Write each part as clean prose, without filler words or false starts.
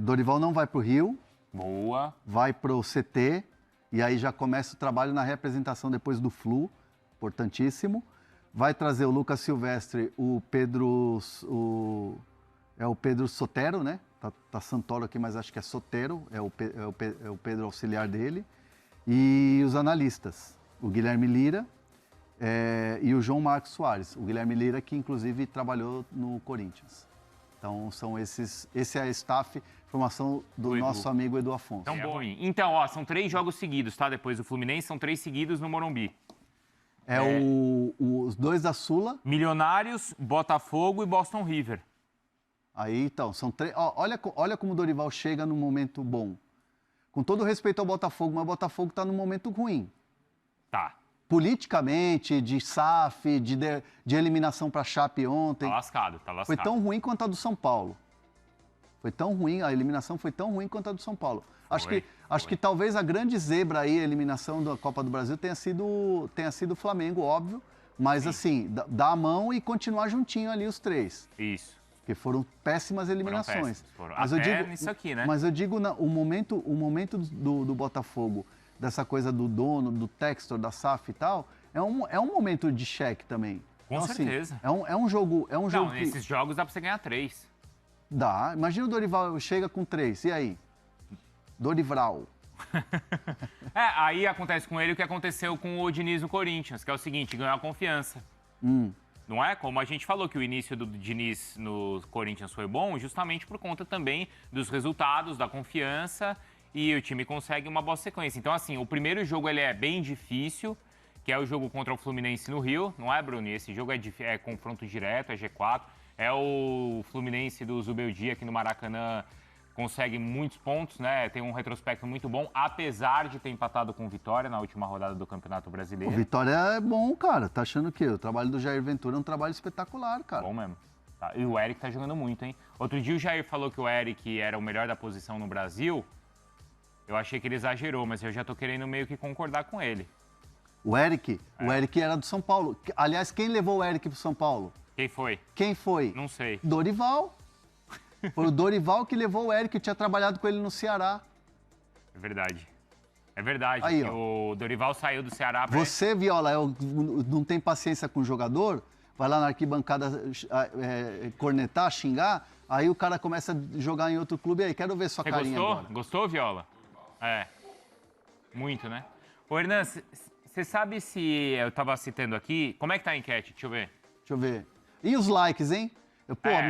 Dorival não vai para o Rio. Boa. Vai para o CT. E aí já começa o trabalho na representação depois do Flu. Importantíssimo. Vai trazer o Lucas Silvestre, o Pedro Sotero, né? Tá Santoro aqui, mas acho que é Sotero, é o Pedro auxiliar dele. E os analistas, o Guilherme Lira e o João Marcos Soares. O Guilherme Lira, que inclusive trabalhou no Corinthians. Então, esse é a staff, formação do nosso amigo Edu Afonso. Então, Então, ó, são 3 jogos seguidos, tá? Depois do Fluminense, são 3 seguidos no Morumbi. Os 2 da Sula. Milionários, Botafogo e Boston River. Aí, então, são 3. Olha como o Dorival chega num momento bom. Com todo respeito ao Botafogo, mas o Botafogo está num momento ruim. Tá. Politicamente, de SAF, de eliminação para a Chape ontem. Tá lascado. Foi tão ruim quanto a do São Paulo. Foi tão ruim, a eliminação foi tão ruim quanto a do São Paulo. Acho que talvez a grande zebra aí, a eliminação da Copa do Brasil, tenha sido o Flamengo, óbvio. Mas assim, dar a mão e continuar juntinho ali os 3. Isso. Porque foram péssimas eliminações. Mas eu digo nisso aqui, né? Mas eu digo, o momento do Botafogo, dessa coisa do dono, do Textor, da SAF e tal, é um momento de cheque também. Com então, certeza. Assim, é um jogo. Não, nesses jogos dá pra você ganhar 3. Dá. Imagina o Dorival chega com 3. E aí? Dorival. Aí acontece com ele o que aconteceu com o Diniz no Corinthians, que é o seguinte, ganhou a confiança. Não é? Como a gente falou que o início do Diniz no Corinthians foi bom, justamente por conta também dos resultados, da confiança, e o time consegue uma boa sequência. Então, assim, o primeiro jogo ele é bem difícil, que é o jogo contra o Fluminense no Rio, não é, Bruno? E esse jogo é confronto direto, é G4. É o Fluminense do Zubeldia aqui no Maracanã, consegue muitos pontos, né? Tem um retrospecto muito bom, apesar de ter empatado com o Vitória na última rodada do Campeonato Brasileiro. O Vitória é bom, cara. Tá achando que o trabalho do Jair Ventura é um trabalho espetacular, cara. Bom mesmo. Tá. E o Eric tá jogando muito, hein? Outro dia o Jair falou que o Eric era o melhor da posição no Brasil. Eu achei que ele exagerou, mas eu já tô querendo meio que concordar com ele. O Eric era do São Paulo. Aliás, quem levou o Eric pro São Paulo? Quem foi? Não sei. Dorival. Foi o Dorival que levou o Eric, eu tinha trabalhado com ele no Ceará. É verdade. É verdade. Aí, o Dorival saiu do Ceará pra... Você, Viola, não tem paciência com o jogador, vai lá na arquibancada cornetar, xingar, aí o cara começa a jogar em outro clube, aí quero ver sua carinha agora. Gostou, Viola? Muito, né? Ô, Hernan, você sabe se... Eu tava citando aqui, como é que tá a enquete? Deixa eu ver. E os likes, hein?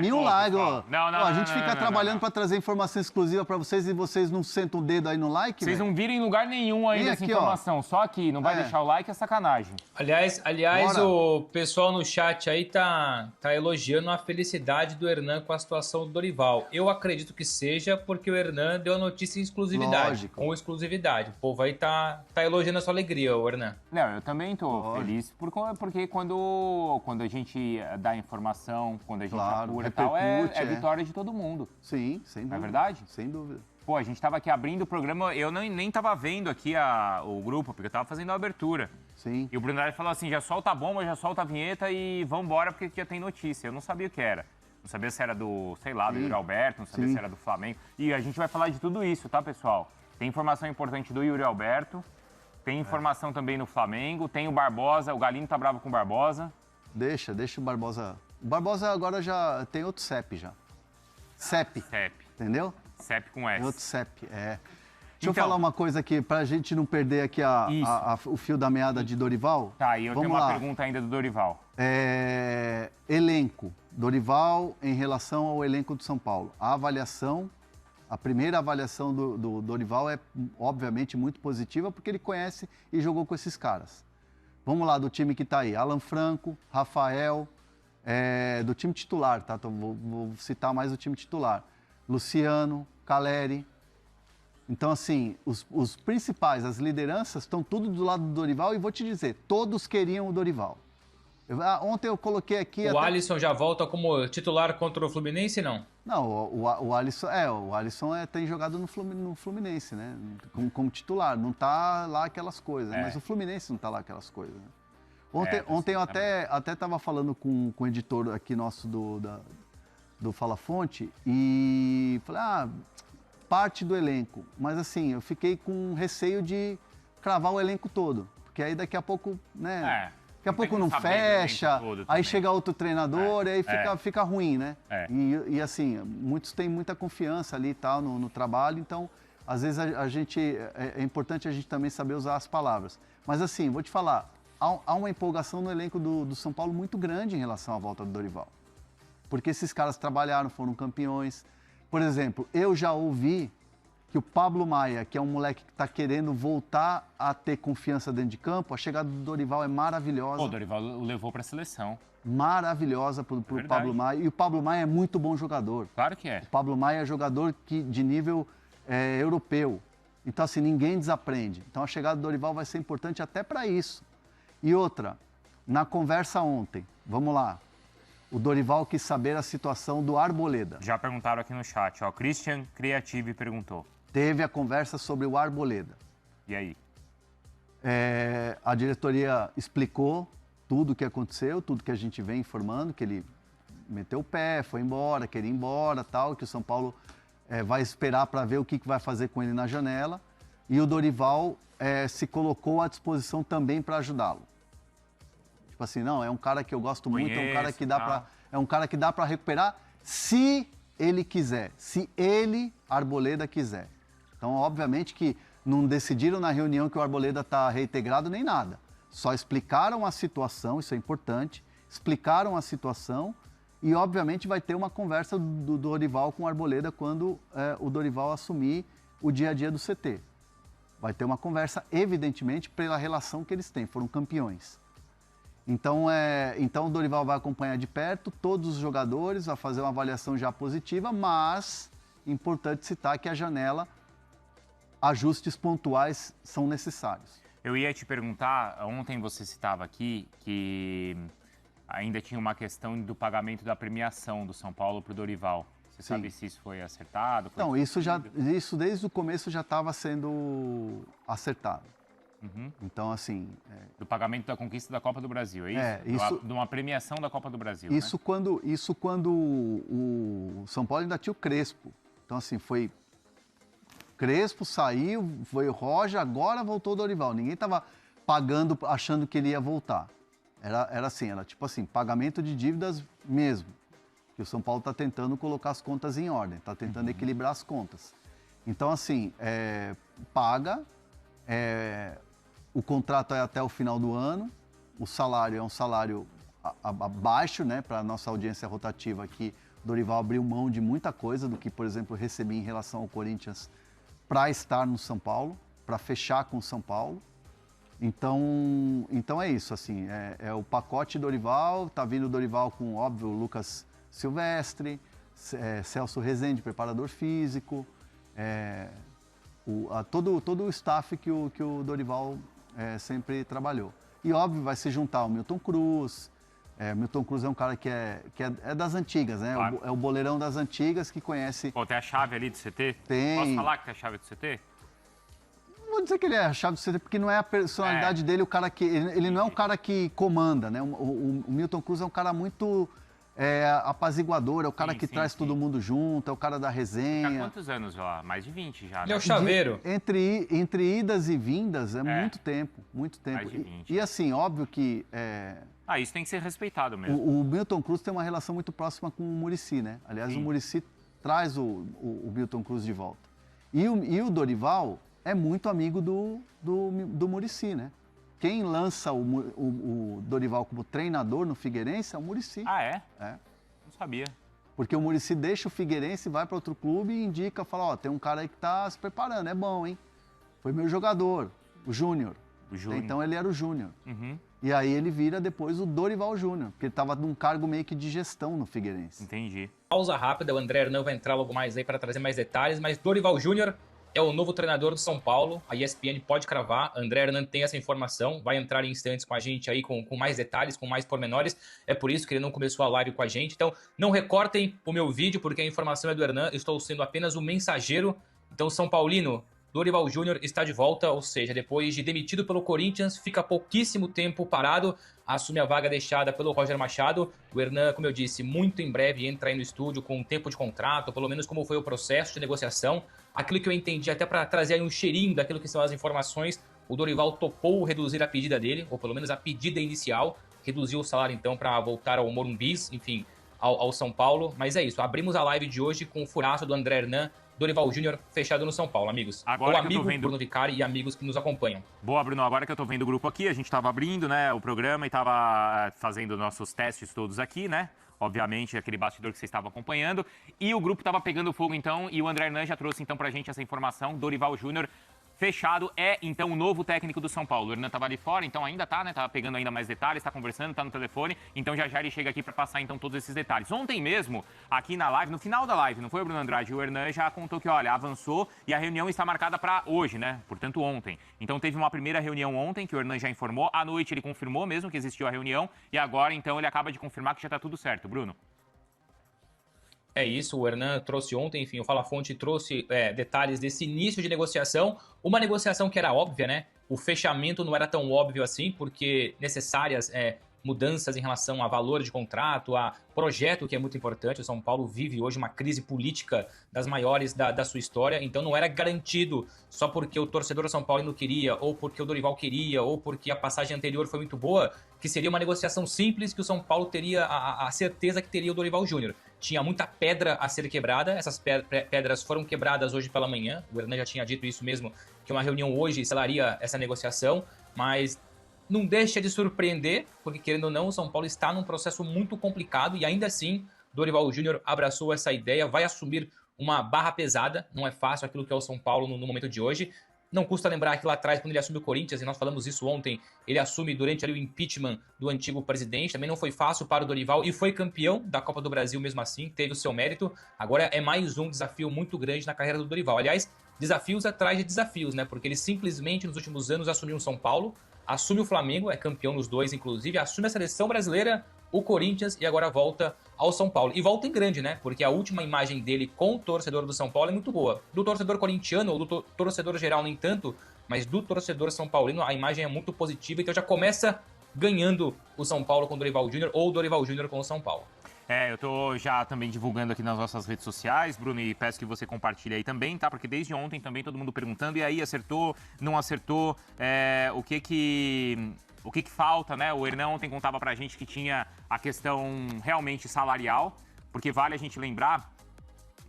1000 likes. A gente fica trabalhando para trazer informação exclusiva para vocês e vocês não sentam o dedo aí no like, Vocês não viram em lugar nenhum ainda essa informação. Só aqui, não vai deixar o like, é sacanagem. Aliás, o pessoal no chat aí tá elogiando a felicidade do Hernan com a situação do Dorival. Eu acredito que seja porque o Hernan deu a notícia em exclusividade. Lógico. Com exclusividade. O povo aí tá elogiando a sua alegria, o Hernan. Não, eu também tô feliz, porque quando a gente dá informação, quando a gente apura e tal, é vitória de todo mundo. Sim, sem dúvida. Não é verdade? Sem dúvida. Pô, a gente tava aqui abrindo o programa, eu nem tava vendo aqui o grupo, porque eu tava fazendo a abertura. Sim. E o Brunelli falou assim, já solta a bomba, já solta a vinheta e vambora, porque já tem notícia. Eu não sabia o que era. Não sabia se era do, sei lá, do Yuri Alberto, não sabia se era do Flamengo. E a gente vai falar de tudo isso, tá, pessoal? Tem informação importante do Yuri Alberto, tem informação também no Flamengo, tem o Barbosa, o Galinho tá bravo com o Barbosa. Deixa o Barbosa... O Barbosa agora já tem outro CEP já. CEP. Entendeu? CEP com S. Outro CEP, Deixa eu falar uma coisa aqui, pra gente não perder aqui o fio da meada de Dorival. Tá, e eu tenho uma pergunta ainda do Dorival. Elenco. Dorival em relação ao elenco do São Paulo. A primeira avaliação do Dorival é, obviamente, muito positiva, porque ele conhece e jogou com esses caras. Vamos lá, do time que tá aí. Alan Franco, Rafael... do time titular, tá? Então, vou citar mais o time titular. Luciano, Caleri. Então, assim, os principais, as lideranças, estão tudo do lado do Dorival e vou te dizer, todos queriam o Dorival. Ontem eu coloquei aqui... O Alisson já volta como titular contra o Fluminense, não? Não, o Alisson tem jogado no Fluminense, né? Como titular, não tá lá aquelas coisas, mas o Fluminense não tá lá aquelas coisas, né? Ontem eu até estava falando com o editor aqui nosso do Fala Fonte e falei, parte do elenco. Mas assim, eu fiquei com receio de cravar o elenco todo. Porque aí daqui a pouco, né? Daqui a pouco não fecha, aí chega outro treinador e aí fica ruim, né? E assim, muitos têm muita confiança ali e tal no trabalho, então às vezes é importante a gente também saber usar as palavras. Mas assim, vou te falar, há uma empolgação no elenco do São Paulo muito grande em relação à volta do Dorival. Porque esses caras trabalharam, foram campeões. Por exemplo, eu já ouvi que o Pablo Maia, que é um moleque que está querendo voltar a ter confiança dentro de campo, a chegada do Dorival é maravilhosa. Pô, o Dorival o levou para a seleção. Maravilhosa pro Pablo Maia. E o Pablo Maia é muito bom jogador. Claro que é. O Pablo Maia é jogador de nível europeu. Então, assim, ninguém desaprende. Então, a chegada do Dorival vai ser importante até para isso. E outra, na conversa ontem, vamos lá, o Dorival quis saber a situação do Arboleda. Já perguntaram aqui no chat, ó, Christian Creative perguntou. Teve a conversa sobre o Arboleda. E aí? A diretoria explicou tudo o que aconteceu, tudo que a gente vem informando, que ele meteu o pé, foi embora, queria ir embora, tal, que o São Paulo vai esperar para ver o que vai fazer com ele na janela. E o Dorival se colocou à disposição também para ajudá-lo. Tipo assim, não, é um cara que eu gosto muito, é um cara que dá para recuperar se ele quiser, se ele, Arboleda, quiser. Então, obviamente que não decidiram na reunião que o Arboleda está reintegrado nem nada. Só explicaram a situação, isso é importante, explicaram a situação e, obviamente, vai ter uma conversa do Dorival com o Arboleda quando o Dorival assumir o dia a dia do CT. Vai ter uma conversa, evidentemente, pela relação que eles têm, foram campeões. Então o Dorival vai acompanhar de perto todos os jogadores, vai fazer uma avaliação já positiva, mas importante citar que a janela, ajustes pontuais são necessários. Eu ia te perguntar, ontem você citava aqui que ainda tinha uma questão do pagamento da premiação do São Paulo para o Dorival. Você sabe se isso foi acertado? Não, isso desde o começo já estava sendo acertado. Uhum. Então, assim... Do pagamento da conquista da Copa do Brasil, é isso? De uma premiação da Copa do Brasil, isso, né? Quando o São Paulo ainda tinha o Crespo. Então, assim, foi... Crespo saiu, foi o Roger, agora voltou o Dorival. Ninguém estava pagando, achando que ele ia voltar. Era assim, era tipo assim, pagamento de dívidas mesmo. Que o São Paulo está tentando colocar as contas em ordem, está tentando equilibrar as contas. Então, assim, paga... O contrato é até o final do ano, o salário é um salário abaixo, né? Para a nossa audiência rotativa aqui, Dorival abriu mão de muita coisa do que, por exemplo, eu recebi em relação ao Corinthians para estar no São Paulo, para fechar com o São Paulo. Então é isso, assim, é o pacote Dorival, tá vindo o Dorival com, óbvio, Lucas Silvestre, Celso Rezende, preparador físico, todo o staff que o Dorival sempre trabalhou. E, óbvio, vai se juntar o Milton Cruz. Milton Cruz é um cara que é das antigas, né? Claro. É o boleirão das antigas que conhece... Pô, tem a chave ali do CT? Tem. Posso falar que tem a chave do CT? Não vou dizer que ele é a chave do CT, porque não é a personalidade dele, o cara que... Ele não é um cara que comanda, né? O Milton Cruz é um cara muito... apaziguador, é o cara que traz todo mundo junto, é o cara da resenha. Há quantos anos lá? Mais de 20 já, né? Ele é o chaveiro. Entre idas e vindas muito tempo, muito tempo. Mais de 20. E assim, óbvio que... isso tem que ser respeitado mesmo. O Milton Cruz tem uma relação muito próxima com o Muricy, né? Aliás, o Muricy traz o Milton Cruz de volta. E o Dorival é muito amigo do Muricy, né? Quem lança o Dorival como treinador no Figueirense é o Muricy. Ah, é? É. Não sabia. Porque o Muricy deixa o Figueirense, vai para outro clube e indica, fala, ó, tem um cara aí que tá se preparando, é bom, hein? Foi meu jogador, o Júnior. Então ele era o Júnior. Uhum. E aí ele vira depois o Dorival Júnior, porque ele estava num cargo meio que de gestão no Figueirense. Entendi. Pausa rápida, o André Hernan vai entrar logo mais aí para trazer mais detalhes, mas Dorival Júnior é o novo treinador do São Paulo, a ESPN pode cravar, André Hernan tem essa informação, vai entrar em instantes com a gente aí com mais detalhes, com mais pormenores, é por isso que ele não começou a live com a gente, então não recortem o meu vídeo, porque a informação é do Hernan, estou sendo apenas o mensageiro, então São Paulino, Dorival Júnior está de volta, ou seja, depois de demitido pelo Corinthians, fica pouquíssimo tempo parado, assume a vaga deixada pelo Roger Machado. O Hernan, como eu disse, muito em breve entra aí no estúdio com um tempo de contrato, pelo menos como foi o processo de negociação. Aquilo que eu entendi, até para trazer aí um cheirinho daquilo que são as informações, o Dorival topou reduzir a pedida dele, ou pelo menos a pedida inicial, reduziu o salário então para voltar ao Morumbis, enfim, ao São Paulo. Mas é isso, abrimos a live de hoje com o furaço do André Hernan, Dorival Júnior fechado no São Paulo, amigos. Agora o que eu tô amigo vendo... Bruno Vicari e amigos que nos acompanham. Boa, Bruno. Agora que eu tô vendo o grupo aqui, a gente tava abrindo, né, o programa e tava fazendo nossos testes todos aqui, né? Obviamente, aquele bastidor que vocês estavam acompanhando. E o grupo tava pegando fogo, então, e o André Hernan já trouxe, então, pra gente essa informação. Dorival Júnior fechado é, então, o novo técnico do São Paulo. O Hernan tava ali fora, então ainda tá, né? Tava pegando ainda mais detalhes, tá conversando, tá no telefone. Então já ele chega aqui para passar, então, todos esses detalhes. Ontem mesmo, aqui na live, no final da live, não foi o Bruno Andrade? O Hernan já contou que, olha, avançou e a reunião está marcada para hoje, né? Portanto, ontem. Então teve uma primeira reunião ontem, que o Hernan já informou. À noite ele confirmou mesmo que existiu a reunião. E agora, então, ele acaba de confirmar que já tá tudo certo. Bruno? É isso, o Hernan trouxe ontem, enfim, o Fala Fonte trouxe detalhes desse início de negociação. Uma negociação que era óbvia, né? O fechamento não era tão óbvio assim, porque necessárias mudanças em relação a valor de contrato, a projeto, que é muito importante. O São Paulo vive hoje uma crise política das maiores da sua história, então não era garantido só porque o torcedor São Paulo não queria, ou porque o Dorival queria, ou porque a passagem anterior foi muito boa, que seria uma negociação simples que o São Paulo teria a certeza que teria o Dorival Júnior. Tinha muita pedra a ser quebrada, essas pedras foram quebradas hoje pela manhã, o Hernan já tinha dito isso mesmo, que uma reunião hoje selaria essa negociação, mas não deixa de surpreender, porque querendo ou não, o São Paulo está num processo muito complicado e ainda assim, Dorival Júnior abraçou essa ideia, vai assumir uma barra pesada, não é fácil aquilo que é o São Paulo no momento de hoje. Não custa lembrar que lá atrás, quando ele assumiu o Corinthians, e nós falamos isso ontem, ele assume durante ali o impeachment do antigo presidente, também não foi fácil para o Dorival e foi campeão da Copa do Brasil mesmo assim, teve o seu mérito. Agora é mais um desafio muito grande na carreira do Dorival. Aliás, desafios atrás de desafios, né? Porque ele simplesmente nos últimos anos assumiu o São Paulo, assume o Flamengo, é campeão nos dois inclusive, assume a seleção brasileira, o Corinthians e agora volta ao São Paulo. E volta em grande, né? Porque a última imagem dele com o torcedor do São Paulo é muito boa. Do torcedor corintiano ou do torcedor geral nem tanto, mas do torcedor são paulino a imagem é muito positiva, então já começa ganhando o São Paulo com o Dorival Júnior ou o Dorival Júnior com o São Paulo. Eu tô já também divulgando aqui nas nossas redes sociais, Bruno, e peço que você compartilhe aí também, tá? Porque desde ontem também todo mundo perguntando, e aí, acertou, não acertou, o que que falta, né? O Hernan ontem contava pra gente que tinha a questão realmente salarial, porque vale a gente lembrar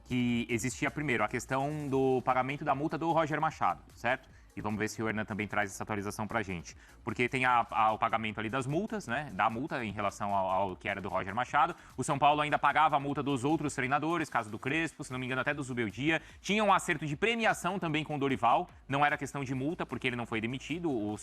que existia primeiro a questão do pagamento da multa do Roger Machado, certo? E vamos ver se o Hernan também traz essa atualização pra gente. Porque tem o pagamento ali das multas, né? Da multa em relação ao que era do Roger Machado. O São Paulo ainda pagava a multa dos outros treinadores, caso do Crespo, se não me engano até do Zubeldia. Tinha um acerto de premiação também com o Dorival. Não era questão de multa, porque ele não foi demitido. O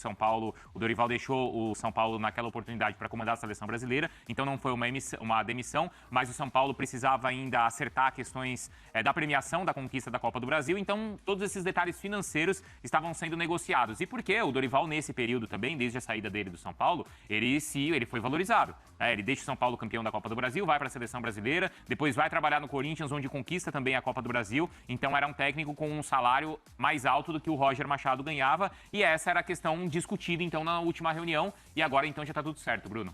Dorival deixou o São Paulo naquela oportunidade para comandar a seleção brasileira. Então não foi uma demissão, mas o São Paulo precisava ainda acertar questões da premiação da conquista da Copa do Brasil. Então todos esses detalhes financeiros estavam sendo negociados. E por que o Dorival, nesse período também, desde a saída dele do São Paulo, ele foi valorizado. Ele deixa o São Paulo campeão da Copa do Brasil, vai para a seleção brasileira, depois vai trabalhar no Corinthians, onde conquista também a Copa do Brasil. Então era um técnico com um salário mais alto do que o Roger Machado ganhava. E essa era a questão discutida, então, na última reunião. E agora, então, já está tudo certo, Bruno.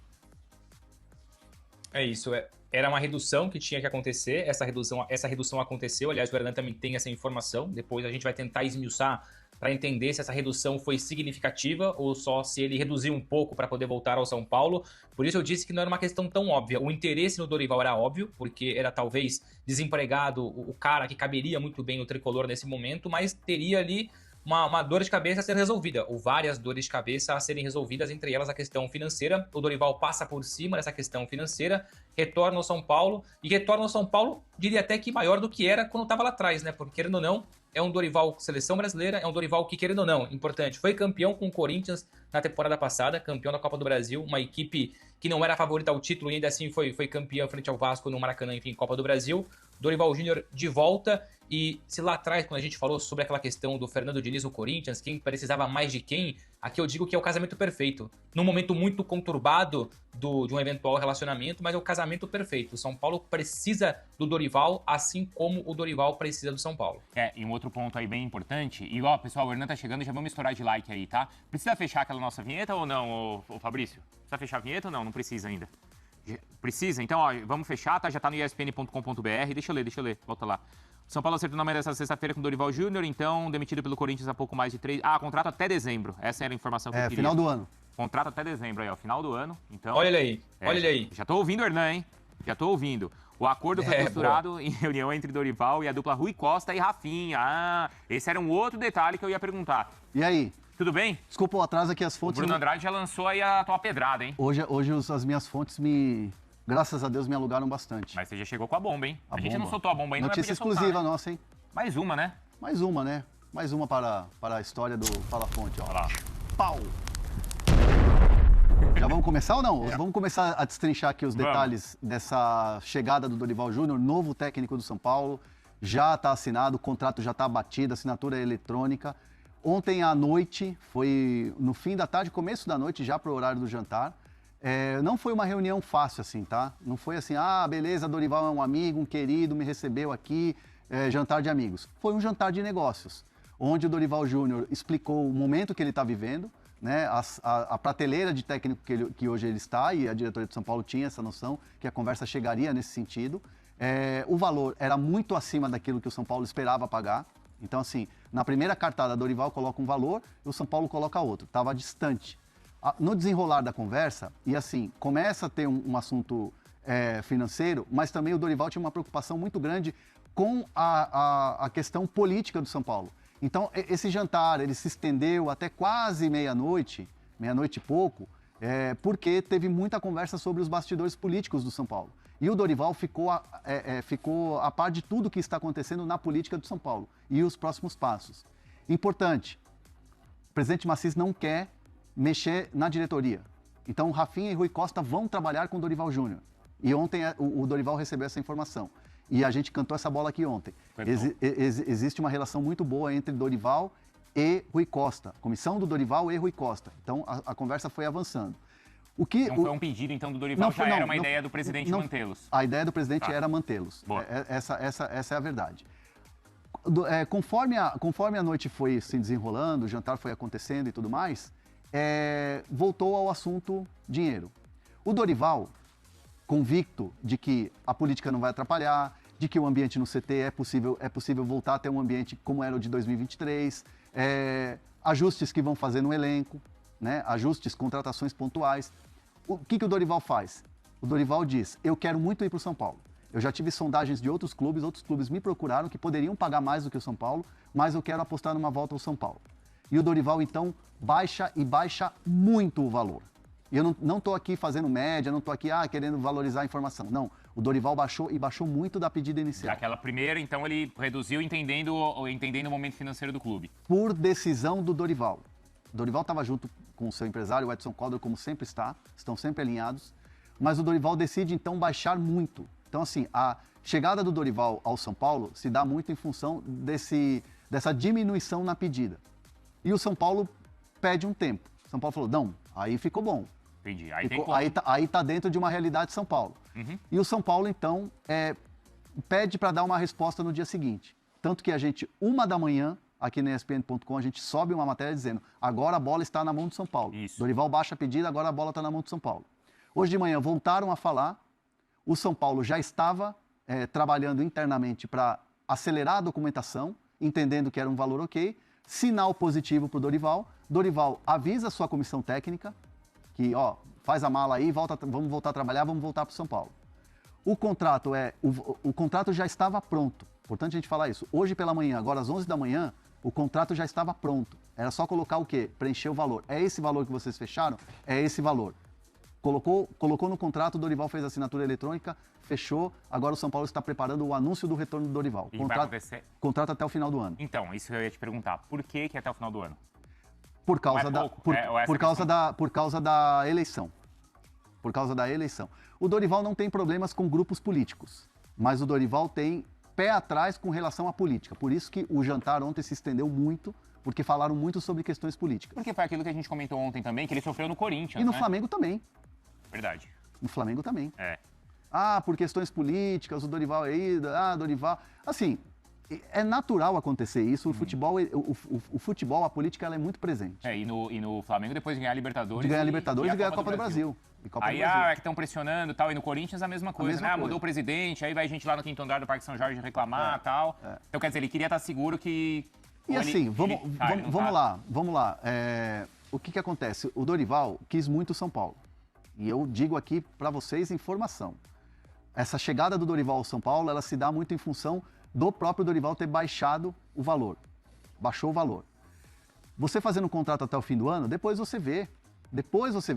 É isso, era uma redução que tinha que acontecer, essa redução aconteceu, aliás, o Hernan também tem essa informação, depois a gente vai tentar esmiuçar para entender se essa redução foi significativa ou só se ele reduziu um pouco para poder voltar ao São Paulo. Por isso eu disse que não era uma questão tão óbvia. O interesse no Dorival era óbvio, porque era talvez desempregado, o cara que caberia muito bem no tricolor nesse momento, mas teria ali uma dor de cabeça a ser resolvida, ou várias dores de cabeça a serem resolvidas, entre elas a questão financeira. O Dorival passa por cima dessa questão financeira, retorna ao São Paulo, e retorna ao São Paulo, diria até que maior do que era quando estava lá atrás, né? Porque, querendo ou não, é um Dorival seleção brasileira, é um Dorival que, querendo ou não, importante, foi campeão com o Corinthians na temporada passada, campeão da Copa do Brasil, uma equipe que não era favorita ao título e ainda assim foi campeão frente ao Vasco no Maracanã, enfim, Copa do Brasil. Dorival Júnior de volta, e se lá atrás, quando a gente falou sobre aquela questão do Fernando Diniz no Corinthians, quem precisava mais de quem, aqui eu digo que é o casamento perfeito. Num momento muito conturbado de um eventual relacionamento, mas é casamento perfeito. O São Paulo precisa do Dorival, assim como o Dorival precisa do São Paulo. E um outro ponto aí bem importante. E, ó, pessoal, o Hernan tá chegando, já vamos estourar de like aí, tá? Precisa fechar aquela nossa vinheta ou não, ô Fabrício? Precisa fechar a vinheta ou não? Não precisa ainda. Precisa? Então, ó, vamos fechar, tá? Já tá no espn.com.br. Deixa eu ler. Volta lá. São Paulo acertou na manhã dessa sexta-feira com o Dorival Júnior, então demitido pelo Corinthians há pouco mais de 3... contrato até dezembro. Essa era a informação que eu queria. Final do ano. Contrato até dezembro aí, ó, final do ano. Então, olha ele aí. Já tô ouvindo o Hernan, hein? Já tô ouvindo. O acordo foi costurado em reunião entre Dorival e a dupla Rui Costa e Rafinha. Esse era um outro detalhe que eu ia perguntar. E aí? Tudo bem? Desculpa o atraso aqui, as fontes... O Bruno Andrade já lançou aí a tua pedrada, hein? Hoje as minhas fontes graças a Deus, me alugaram bastante. Mas você já chegou com a bomba, hein? A gente não soltou a bomba ainda. Notícia exclusiva soltar, né? Nossa, hein? Mais uma, né? Mais uma, né? Mais uma para a história do Fala Fonte, ó. Olha lá. Pau! Já vamos começar ou não? Vamos começar a destrinchar aqui os detalhes dessa chegada do Dorival Júnior, novo técnico do São Paulo. Já está assinado, o contrato já está batido, assinatura eletrônica. Ontem à noite, foi no fim da tarde, começo da noite, já para o horário do jantar. Não foi uma reunião fácil assim, tá? Não foi assim, beleza, Dorival é um amigo, um querido, me recebeu aqui, jantar de amigos. Foi um jantar de negócios, onde o Dorival Júnior explicou o momento que ele está vivendo, né? A prateleira de técnico que hoje ele está, e a diretoria de São Paulo tinha essa noção, que a conversa chegaria nesse sentido. O valor era muito acima daquilo que o São Paulo esperava pagar. Então, assim, na primeira cartada, Dorival coloca um valor e o São Paulo coloca outro. Estava distante. No desenrolar da conversa, e assim, começa a ter um assunto financeiro, mas também o Dorival tinha uma preocupação muito grande com a questão política do São Paulo. Então, esse jantar, ele se estendeu até quase meia-noite e pouco, porque teve muita conversa sobre os bastidores políticos do São Paulo. E o Dorival ficou a par de tudo que está acontecendo na política do São Paulo e os próximos passos. Importante, o presidente Maciç não quer mexer na diretoria. Então, Rafinha e Rui Costa vão trabalhar com o Dorival Júnior. E ontem o Dorival recebeu essa informação. E a gente cantou essa bola aqui ontem. Existe uma relação muito boa entre Dorival e Rui Costa. Comissão do Dorival e Rui Costa. Então, a conversa foi avançando. Foi um pedido, então, do Dorival, era uma ideia do presidente mantê-los. A ideia do presidente era mantê-los. Essa é a verdade. Conforme a noite foi se desenrolando, o jantar foi acontecendo e tudo mais, voltou ao assunto dinheiro. O Dorival, convicto de que a política não vai atrapalhar, de que o ambiente no CT é possível voltar a ter um ambiente como era o de 2023, ajustes que vão fazer no elenco, né? Ajustes, contratações pontuais. O que o Dorival faz? O Dorival diz, eu quero muito ir para o São Paulo. Eu já tive sondagens de outros clubes me procuraram que poderiam pagar mais do que o São Paulo, mas eu quero apostar numa volta ao São Paulo. E o Dorival, então, baixa muito o valor. E eu não estou aqui fazendo média, não estou aqui querendo valorizar a informação. Não, o Dorival baixou muito da pedida inicial. Daquela primeira, então, ele reduziu entendendo o momento financeiro do clube. Por decisão do Dorival. O Dorival estava junto com o seu empresário, o Edson Calder, como sempre estão sempre alinhados. Mas o Dorival decide, então, baixar muito. Então, assim, a chegada do Dorival ao São Paulo se dá muito em função dessa diminuição na pedida. E o São Paulo pede um tempo. O São Paulo falou, não, aí ficou bom. Entendi. Aí tá dentro de uma realidade de São Paulo. Uhum. E o São Paulo, então, pede para dar uma resposta no dia seguinte. Tanto que a gente, 1h da manhã, aqui na ESPN.com, a gente sobe uma matéria dizendo, agora a bola está na mão do São Paulo. Isso. Dorival baixa a pedida, agora a bola está na mão do São Paulo. Hoje de manhã voltaram a falar, o São Paulo já estava trabalhando internamente para acelerar a documentação, entendendo que era um valor ok, sinal positivo para o Dorival. Dorival avisa a sua comissão técnica que, faz a mala aí, vamos voltar a trabalhar, vamos voltar para o São Paulo. O contrato já estava pronto. Importante a gente falar isso. Hoje pela manhã, agora às 11 da manhã, o contrato já estava pronto. Era só colocar o quê? Preencher o valor. É esse valor que vocês fecharam? É esse valor. Colocou no contrato, o Dorival fez a assinatura eletrônica, fechou. Agora o São Paulo está preparando o anúncio do retorno do Dorival. E vai acontecer? Contrato até o final do ano. Então, isso eu ia te perguntar. Por que até o final do ano? Por causa da eleição. Por causa da eleição. O Dorival não tem problemas com grupos políticos, mas o Dorival tem pé atrás com relação à política. Por isso que o jantar ontem se estendeu muito, porque falaram muito sobre questões políticas. Porque foi aquilo que a gente comentou ontem também, que ele sofreu no Corinthians, e no Flamengo também. Verdade. No Flamengo também. por questões políticas, o Dorival Dorival... Assim, é natural acontecer isso. O futebol, o futebol, a política, ela é muito presente. E no Flamengo, depois de ganhar a Libertadores... De ganhar a Libertadores e ganhar a Copa do Brasil. Aí, é que estão pressionando e tal. E no Corinthians a mesma coisa, né? Mudou o presidente, aí vai gente lá no quinto andar do Parque São Jorge reclamar e tal. Então, quer dizer, ele queria estar seguro que... E assim, vamos lá. O que acontece? O Dorival quis muito o São Paulo. E eu digo aqui para vocês informação. Essa chegada do Dorival ao São Paulo, ela se dá muito em função do próprio Dorival ter baixado o valor. Baixou o valor. Você fazendo um contrato até o fim do ano, depois você vê.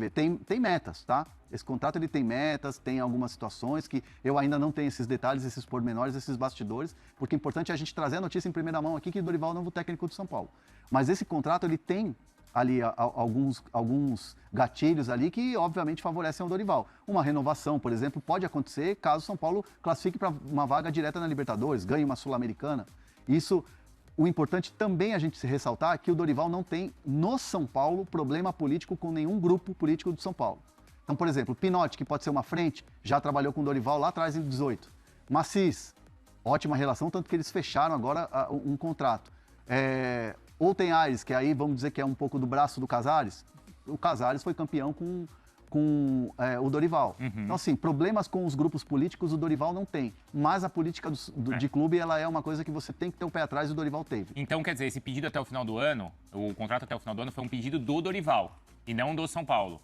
Tem metas, tá? Esse contrato ele tem metas, tem algumas situações que eu ainda não tenho esses detalhes, esses pormenores, esses bastidores, porque o importante é a gente trazer a notícia em primeira mão aqui que o Dorival é o novo técnico do São Paulo. Mas esse contrato ele tem ali alguns gatilhos ali que obviamente favorecem o Dorival. Uma renovação, por exemplo, pode acontecer caso o São Paulo classifique para uma vaga direta na Libertadores, ganhe uma Sul-Americana. Isso, o importante também a gente se ressaltar é que o Dorival não tem no São Paulo problema político com nenhum grupo político do São Paulo. Então, por exemplo, Pinotti, que pode ser uma frente, já trabalhou com o Dorival lá atrás em 18. Macis, ótima relação, tanto que eles fecharam agora um contrato. Ou tem Aires, que aí vamos dizer que é um pouco do braço do Casares. O Casares foi campeão com o Dorival. Então, assim, problemas com os grupos políticos o Dorival não tem. Mas a política de clube, ela é uma coisa que você tem que ter o pé atrás e o Dorival teve. Então, quer dizer, esse pedido até o final do ano, o contrato até o final do ano foi um pedido do Dorival e não do São Paulo.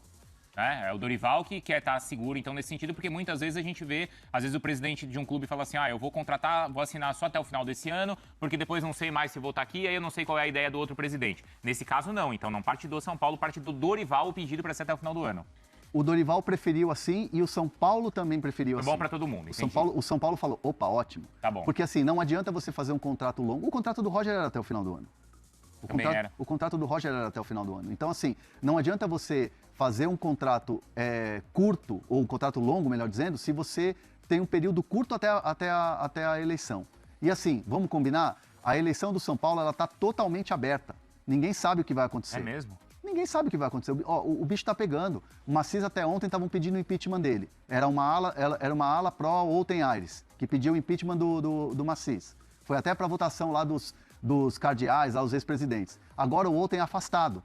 É o Dorival que quer estar seguro, então, nesse sentido, porque muitas vezes a gente vê, às vezes o presidente de um clube fala assim, eu vou contratar, vou assinar só até o final desse ano, porque depois não sei mais se vou estar aqui, aí eu não sei qual é a ideia do outro presidente. Nesse caso, não. Então, não parte do São Paulo, parte do Dorival o pedido para ser até o final do ano. O Dorival preferiu assim e o São Paulo também preferiu assim. Foi bom para todo mundo, o São Paulo falou, opa, ótimo. Tá bom. Porque assim, não adianta você fazer um contrato longo. O contrato do Roger era até o final do ano. O contrato do Roger era até o final do ano. Então, assim, não adianta você fazer um contrato curto, ou um contrato longo, melhor dizendo, se você tem um período curto até a eleição. E assim, vamos combinar? A eleição do São Paulo, ela está totalmente aberta. Ninguém sabe o que vai acontecer. É mesmo? Ninguém sabe o que vai acontecer. O bicho está pegando. O Macis até ontem estavam pedindo o impeachment dele. Era uma ala pró ou tem Aires, que pediu o impeachment do Macis. Foi até para a votação lá dos cardeais, aos ex-presidentes. Agora o outro é afastado,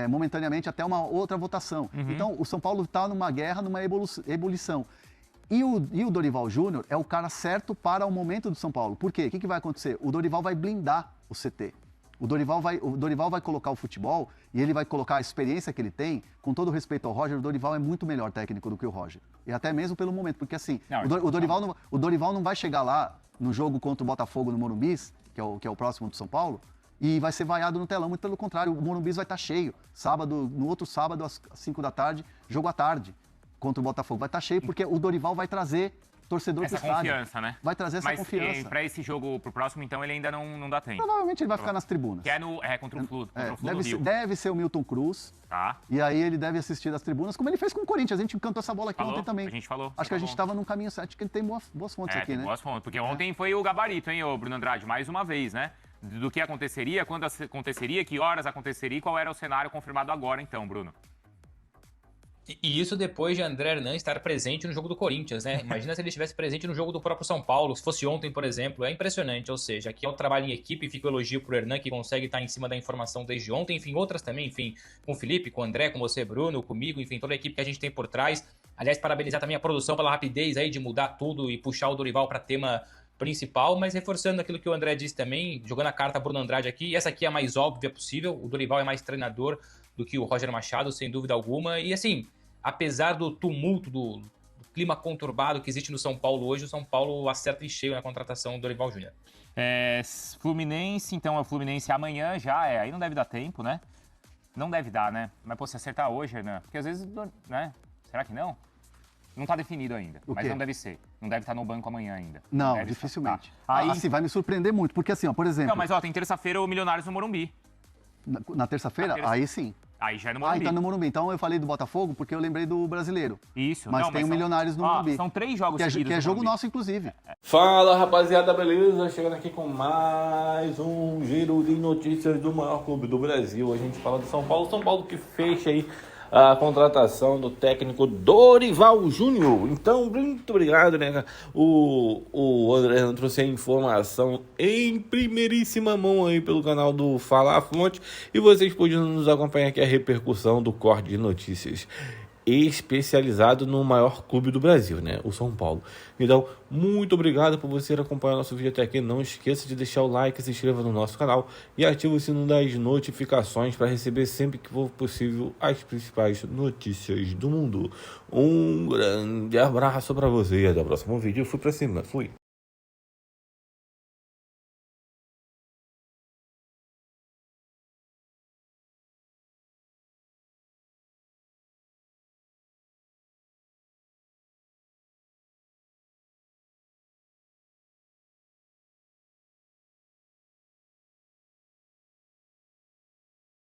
momentaneamente até uma outra votação. Então o São Paulo está numa guerra, numa ebulição. E o Dorival Júnior é o cara certo para o momento do São Paulo. Por quê? O que vai acontecer? O Dorival vai blindar o CT. O Dorival vai colocar o futebol e ele vai colocar a experiência que ele tem, com todo respeito ao Roger, o Dorival é muito melhor técnico do que o Roger. E até mesmo pelo momento, porque assim, o Dorival não vai chegar lá no jogo contra o Botafogo no Morumbis, que é o próximo do São Paulo, e vai ser vaiado no telão. Muito pelo contrário, o Morumbis vai estar cheio. No outro sábado, às 5 da tarde, jogo à tarde, contra o Botafogo. Vai estar cheio porque o Dorival vai trazer torcedor para o estádio. Essa confiança, né? Vai trazer essa confiança. Mas para esse jogo, pro próximo, então, ele ainda não dá tempo. Provavelmente ele vai ficar nas tribunas. Que é contra o Flu deve ser o Milton Cruz. Tá. E aí ele deve assistir das tribunas, como ele fez com o Corinthians. A gente cantou essa bola aqui ontem também. A gente falou. Acho que a gente estava num caminho certo, que ele tem boas fontes aqui, tem né? boas fontes, porque ontem foi o gabarito, hein, ô Bruno Andrade? Mais uma vez, né? Do que aconteceria, quando aconteceria, que horas aconteceria e qual era o cenário confirmado agora, então, Bruno. E isso depois de André Hernan estar presente no jogo do Corinthians, né? Imagina se ele estivesse presente no jogo do próprio São Paulo, se fosse ontem, por exemplo. É impressionante, ou seja, aqui é um trabalho em equipe, fica o elogio pro Hernan, que consegue estar em cima da informação desde ontem, enfim, outras também, enfim, com o Felipe, com o André, com você, Bruno, comigo, enfim, toda a equipe que a gente tem por trás. Aliás, parabenizar também a produção pela rapidez aí de mudar tudo e puxar o Dorival para tema principal, mas reforçando aquilo que o André disse também, jogando a carta Bruno Andrade aqui, essa aqui é a mais óbvia possível, o Dorival é mais treinador do que o Roger Machado, sem dúvida alguma, e assim, apesar do tumulto, do clima conturbado que existe no São Paulo hoje, o São Paulo acerta em cheio na contratação do Dorival Júnior. Fluminense, então é o Fluminense amanhã já, aí não deve dar tempo, né? Não deve dar, né? Mas pô, se acertar hoje, né? Porque às vezes, né? Será que não? Não está definido ainda, mas não deve ser. Não deve estar no banco amanhã ainda. Não, dificilmente. Tá. Aí... Assim, vai me surpreender muito, porque assim, ó, por exemplo... Não, mas ó, tem terça-feira o Milionários no Morumbi. Na terça-feira? Aí sim. Aí já é no Morumbi. Então no Morumbi. Então eu falei do Botafogo porque eu lembrei do Brasileiro. Isso. Mas tem o Milionários no Morumbi. São 3 jogos seguidos. Que é jogo nosso, inclusive. Fala, rapaziada, beleza? Chegando aqui com mais um giro de notícias do maior clube do Brasil. A gente fala do São Paulo. São Paulo que fecha aí a contratação do técnico Dorival Júnior. Então, muito obrigado, né? O André trouxe a informação em primeiríssima mão aí pelo canal do Fala Fonte, e vocês podiam nos acompanhar aqui a repercussão do corte de notícias especializado no maior clube do Brasil, né? O São Paulo. Então, muito obrigado por você acompanhar nosso vídeo até aqui. Não esqueça de deixar o like, se inscreva no nosso canal e ative o sino das notificações para receber sempre que for possível as principais notícias do mundo. Um grande abraço para você e até o próximo vídeo. Fui para cima. Fui.